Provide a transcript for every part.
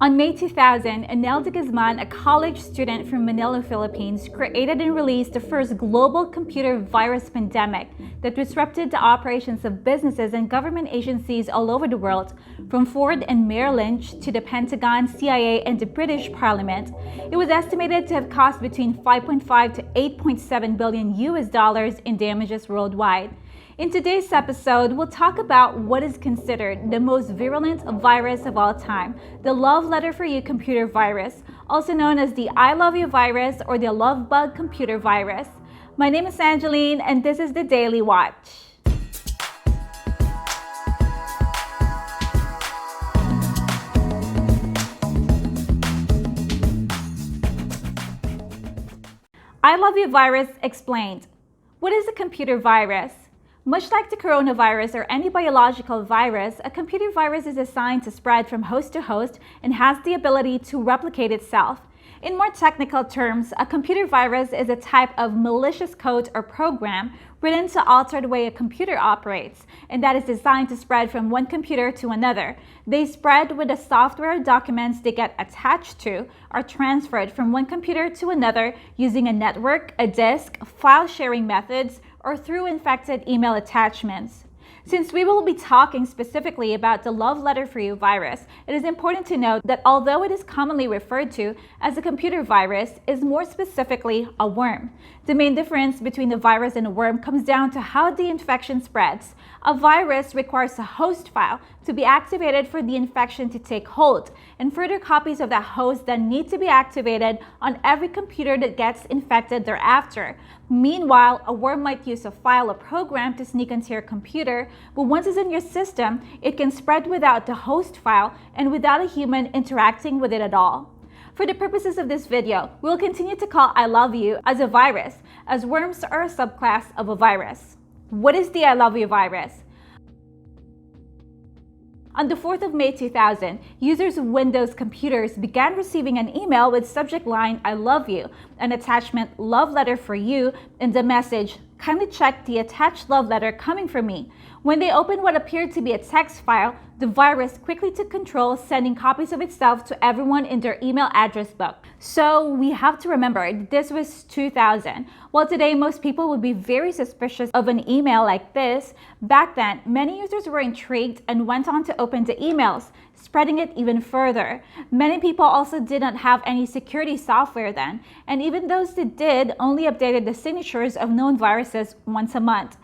On May 2000, Onel de Guzman, a college student from Manila, Philippines, created and released the first global computer virus pandemic that disrupted the operations of businesses and government agencies all over the world, from Ford and Merrill Lynch to the Pentagon, CIA, and the British Parliament. It was estimated to have cost between 5.5 to 8.7 billion US dollars in damages worldwide. In today's episode, we'll talk about what is considered the most virulent virus of all time, the Loveletter For You computer virus, also known as the I Love You virus or the Love Bug computer virus. My name is Angeline, and this is the Daily Watch. I Love You virus explained. What is a computer virus? Much like the coronavirus or any biological virus, a computer virus is designed to spread from host to host and has the ability to replicate itself. In more technical terms, a computer virus is a type of malicious code or program written to alter the way a computer operates, and that is designed to spread from one computer to another. They spread with the software documents they get attached to are transferred from one computer to another using a network, a disk, file sharing methods, or through infected email attachments. Since we will be talking specifically about the Loveletter For You virus, it is important to note that although it is commonly referred to as a computer virus, it is more specifically a worm. The main difference between the virus and a worm comes down to how the infection spreads. A virus requires a host file to be activated for the infection to take hold, and further copies of that host then need to be activated on every computer that gets infected thereafter. Meanwhile, a worm might use a file or program to sneak into your computer, but once it's in your system, it can spread without the host file and without a human interacting with it at all. For the purposes of this video, we'll continue to call I Love You as a virus, as worms are a subclass of a virus. What is the I Love You virus? On the 4th of May 2000, users of Windows computers began receiving an email with subject line, I love you, an attachment, Love Letter For You, and the message, kindly check the attached love letter coming from me. When they opened what appeared to be a text file, the virus quickly took control, sending copies of itself to everyone in their email address book. So we have to remember, this was 2000. While today most people would be very suspicious of an email like this, back then many users were intrigued and went on to open the emails, spreading it even further. Many people also did not have any security software then, and even those that did only updated the signatures of known viruses once a month.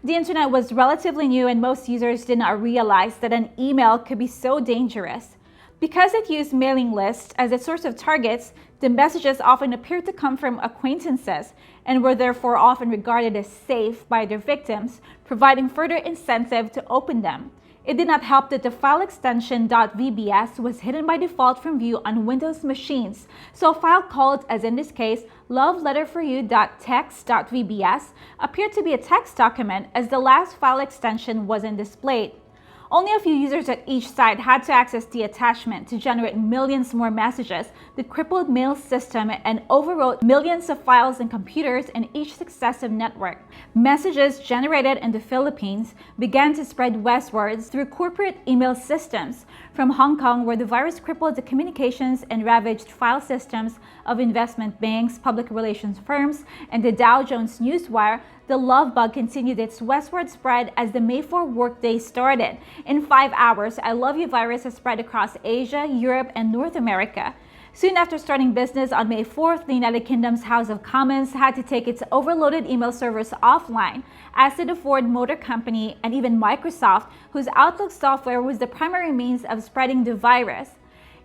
The internet was relatively new and most users did not realize that an email could be so dangerous. Because it used mailing lists as a source of targets, the messages often appeared to come from acquaintances and were therefore often regarded as safe by their victims, providing further incentive to open them. It did not help that the file extension .vbs was hidden by default from view on Windows machines, so a file called, as in this case, loveletterforyou.text.vbs appeared to be a text document as the last file extension wasn't displayed. Only a few users at each site had to access the attachment to generate millions more messages that crippled mail system and overwrote millions of files and computers in each successive network. Messages generated in the Philippines began to spread westwards through corporate email systems. From Hong Kong, where the virus crippled the communications and ravaged file systems of investment banks, public relations firms, and the Dow Jones Newswire, the love bug continued its westward spread as the May 4 workday started. In 5 hours, I Love You virus has spread across Asia, Europe, and North America. Soon after starting business on May 4th, the United Kingdom's House of Commons had to take its overloaded email servers offline, as did the Ford Motor Company and even Microsoft, whose Outlook software was the primary means of spreading the virus.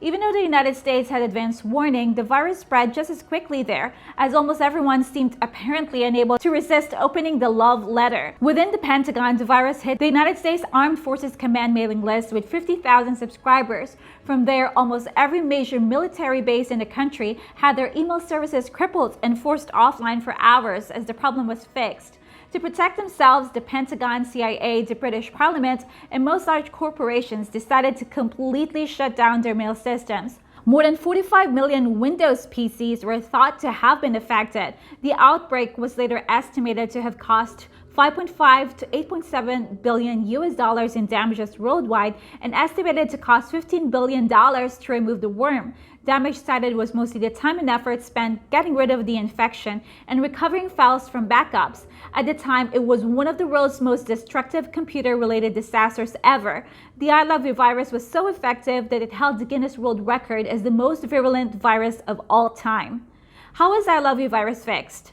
Even though the United States had advance warning, the virus spread just as quickly there, as almost everyone seemed apparently unable to resist opening the love letter. Within the Pentagon, the virus hit the United States Armed Forces Command mailing list with 50,000 subscribers. From there, almost every major military base in the country had their email services crippled and forced offline for hours as the problem was fixed. To protect themselves, the Pentagon, CIA, the British Parliament, and most large corporations decided to completely shut down their mail systems. More than 45 million Windows PCs were thought to have been affected. The outbreak was later estimated to have cost 5.5 to 8.7 billion US dollars in damages worldwide, and estimated to cost $15 billion to remove the worm. Damage cited was mostly the time and effort spent getting rid of the infection and recovering files from backups. At the time, it was one of the world's most destructive computer-related disasters ever. The ILOVEYOU virus was so effective that it held the Guinness World Record as the most virulent virus of all time. How was ILOVEYOU virus fixed?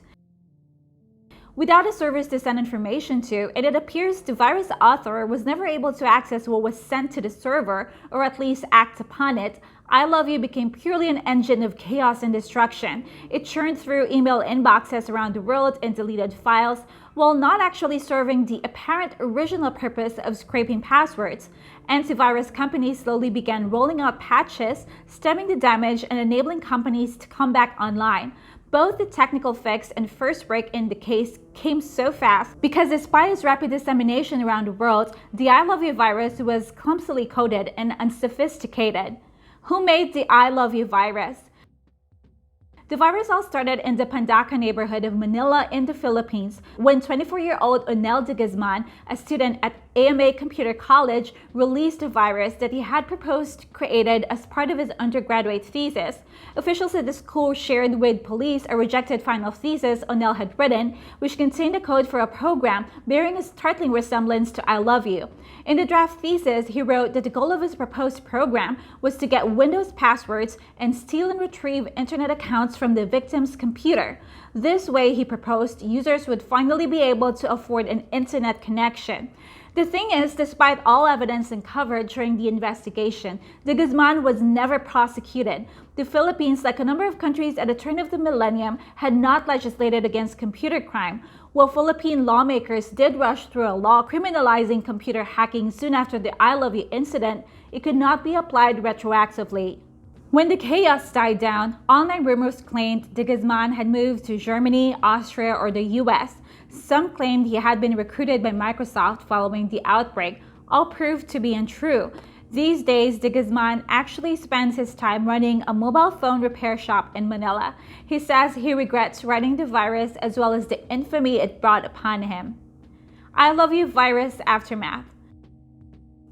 Without a service to send information to, and it appears the virus author was never able to access what was sent to the server, or at least act upon it, ILOVEYOU became purely an engine of chaos and destruction. It churned through email inboxes around the world and deleted files, while not actually serving the apparent original purpose of scraping passwords. Antivirus companies slowly began rolling out patches, stemming the damage and enabling companies to come back online. Both the technical fix and first break in the case came so fast because despite its rapid dissemination around the world, the ILOVEYOU virus was clumsily coded and unsophisticated. Who made the ILOVEYOU virus? The virus all started in the Pentagon neighborhood of Manila in the Philippines when 24-year-old Onel de Guzman, a student at AMA Computer College, released a virus that he had proposed created as part of his undergraduate thesis. Officials at the school shared with police a rejected final thesis Onel had written, which contained a code for a program bearing a startling resemblance to ILOVEYOU. In the draft thesis, he wrote that the goal of his proposed program was to get Windows passwords and steal and retrieve internet accounts from the victim's computer. This way, he proposed, users would finally be able to afford an internet connection. The thing is, despite all evidence uncovered during the investigation, de Guzman was never prosecuted. The Philippines, like a number of countries at the turn of the millennium, had not legislated against computer crime. While Philippine lawmakers did rush through a law criminalizing computer hacking soon after the ILOVEYOU incident, it could not be applied retroactively. When the chaos died down, online rumors claimed de Guzman had moved to Germany, Austria, or the US. Some claimed he had been recruited by Microsoft following the outbreak. All proved to be untrue. These days, de Guzman actually spends his time running a mobile phone repair shop in Manila. He says he regrets writing the virus as well as the infamy it brought upon him. ILOVEYOU virus aftermath.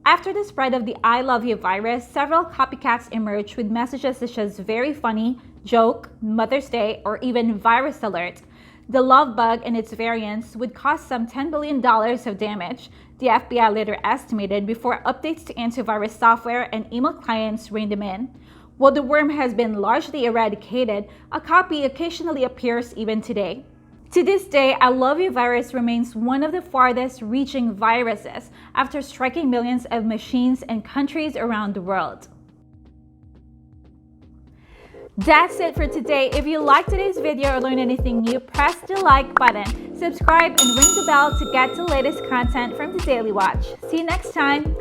After the spread of the ILOVEYOU virus, several copycats emerged with messages such as very funny, joke, Mother's Day, or even virus alert. The love bug and its variants would cost some $10 billion of damage, the FBI later estimated, before updates to antivirus software and email clients reined them in. While the worm has been largely eradicated, a copy occasionally appears even today. To this day, ILOVEYOU virus remains one of the farthest reaching viruses after striking millions of machines and countries around the world. That's it for today. If you liked today's video or learned anything new, press the like button, subscribe, and ring the bell to get the latest content from the Daily Watch. See you next time.